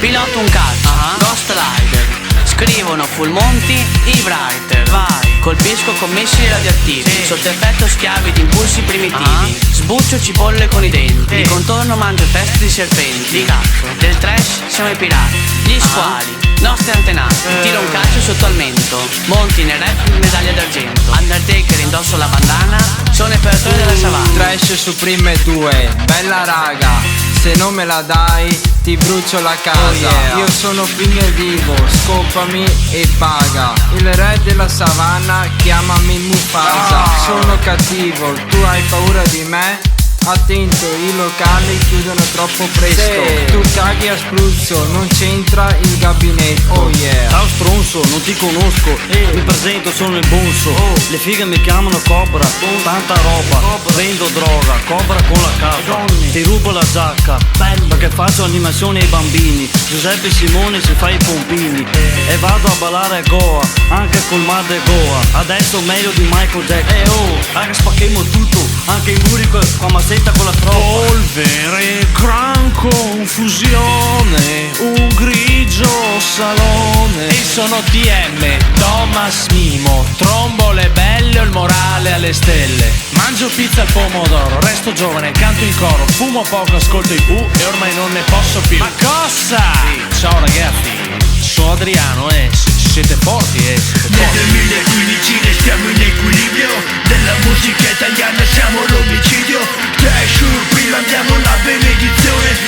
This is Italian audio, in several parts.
Piloto un cazzo, Ghost Rider. Scrivono full monti i writer. Vai, colpisco con missili radioattivi, sotto effetto schiavi di impulsi primitivi. Sbuccio cipolle con i denti, di contorno mangio teste di serpenti. Di cazzo, del trash siamo i pirati. Gli squali, nostri antenati. Tiro un calcio sotto al mento. Monti nel rap medaglia d'argento. Undertaker indosso la bandana, sono i operatori della savana. Trash Supreme 2, bella raga, se non me la dai ti brucio la casa. Io sono primitivo, scopami e paga. Il re della savana, chiamami Mufasa. Sono cattivo, tu hai paura di me? Attento, i locali chiudono troppo presto. Tu caghi a spruzzo, non c'entra il gabinetto. Oh yeah. Ciao stronzo, non ti conosco, mi presento, sono il bonzo. Le fighe mi chiamano Cobra, tanta roba, vendo droga, Cobra con la capa. Ti rubo la giacca, perché faccio animazioni ai bambini. Giuseppe Simone si fa i pompini. E vado a ballare a Goa, anche col mar de Goa. Adesso meglio di Michael Jackson. Raga spacchiamo tutto, anche i muri qua mazzetta con la troppa. Polvere, gran confusione, un grigio salone. E sono TM, Thomas Mimo, trombole belle o il morale alle stelle. Mangio pizza al pomodoro, resto giovane, canto in coro, fumo poco, ascolto i Pooh e ormai non ne posso più. Ma cosa? Ciao ragazzi, sono Adriano, siete forti, siete forti. Nel 2015 restiamo in equilibrio, della musica italiana siamo l'omicidio. Trash prima andiamo la benedizione,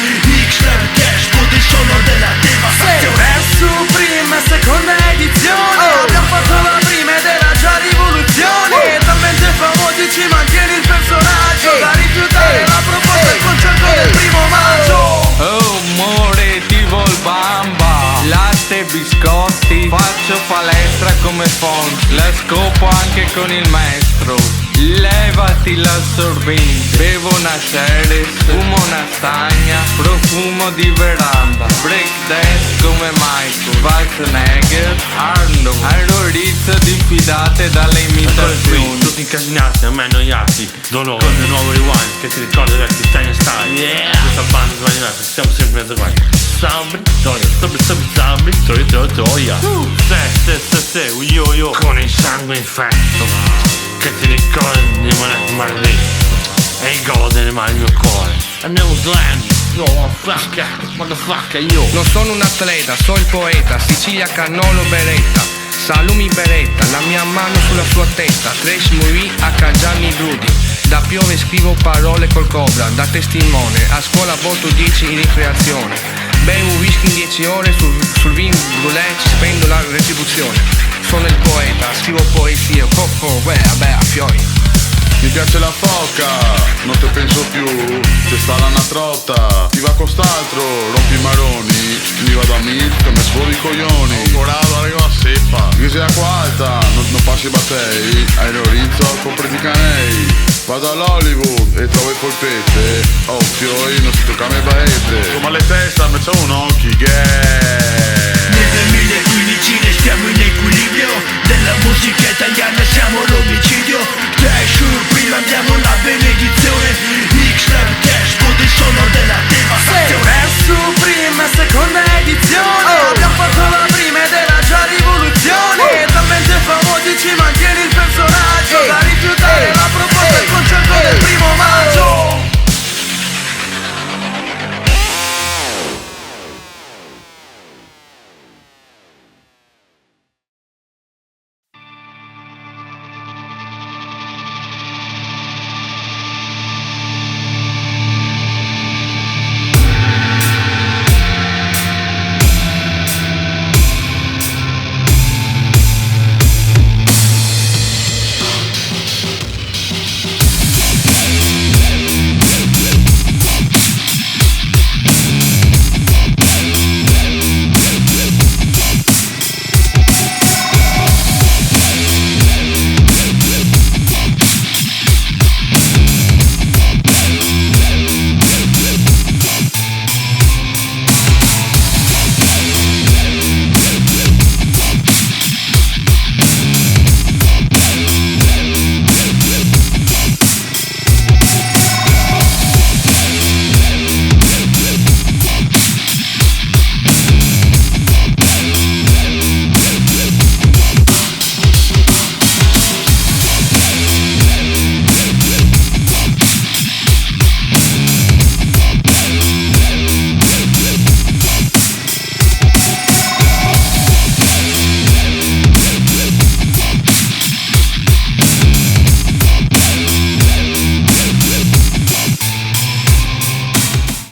X-Lab Cash del sonoro della devastazione. Su prima seconda edizione, abbiamo fatto la prima ed era già rivoluzione. Talmente famosi ci mantieni il personaggio da rifiutare la proposta del concerto del 1° maggio. Oh amore, ti vol bamba, latte, biscotti, faccio palestra come Font, la scopo anche con il maestro. Levati l'assorbente, bevo una Ceres, fumo una stagna, profumo di veranda, breakdance come Michael, Schwarzenegger, Arlo, Aerorizzo diffidate dalle imitazioni. Tutti incasinati, a me annoiati, dolore, con il nuovo rewind che ti ricorda del Titanium Style. Questa banda sbagliata, siamo sempre in mezzo a guai. Sabri, toia. Se, yo, con il sangue infetto. Che ti ricordi di monete maledette e i gode nelle mani del mio cuore. Andiamo slam, motherfucker, io. Non sono un atleta, sono il poeta, Sicilia cannolo beretta, salumi beretta, la mia mano sulla sua testa, trash movie a Gianni Brudi, da piove scrivo parole col cobra, da testimone, a scuola voto 10 in ricreazione, bevo whisky in 10 ore, sul vin brûlé ci spendo la retribuzione. Sono il poeta, scrivo poesie, a fiori. Mi piace la foca, non te penso più, c'è sta la natrotta, ti va con st'altro, rompi i maroni, mi vado a Milk, me sfori i coglioni, corado arrivo a Seppa, grisi acqua alta, non passi battei, aerorizzo, comprati canei, vado all'Hollywood e trovo il polpette, oh fiori, non si tocca a me baette, come le testa, me c'ho un occhi, Nel 2015 restiamo in equilibrio, della musica italiana siamo l'omicidio.